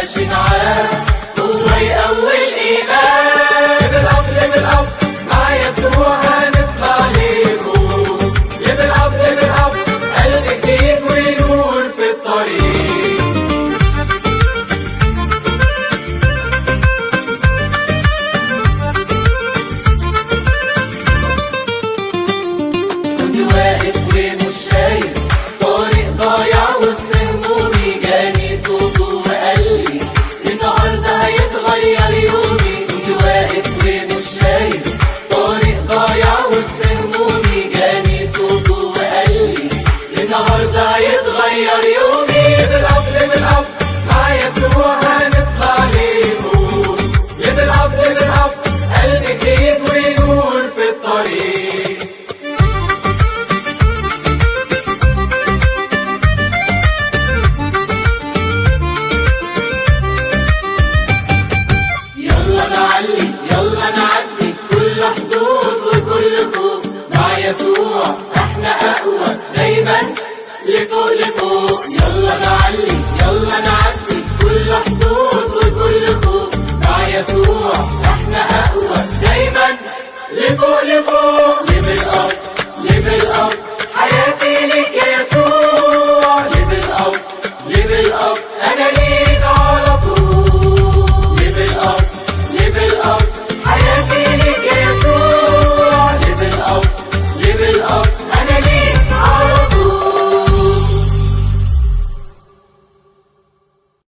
ماشي معاه هو يقوي الإيمان. ليفل أب ليفل أب مع يسوع هنطلع لفوق. ليفل أب ليفل أب قلب جديد ونور في الطريق. كنت واقف ومش شايف طريق ضايع وسط همومي، جاني صوته وقال لي النهارده هيتغير يومي. كنت واقف ومش شايف طريق ضايع وسط همومي، جاني صوته وقال لي النهارده هيتغير يومي. ليفل أب ليفل أب مع يسوع هنطلع لفوق. ليفل أب ليفل أب قلب جديد ونور في الطريق. يلا نعلي يلا نعدي كل حدود وكل خوف، مع يسوع احنا اقوى دايما لفوق لفوق. يلا نعلي يلا نعدي كل حدود وكل خوف، مع يسوع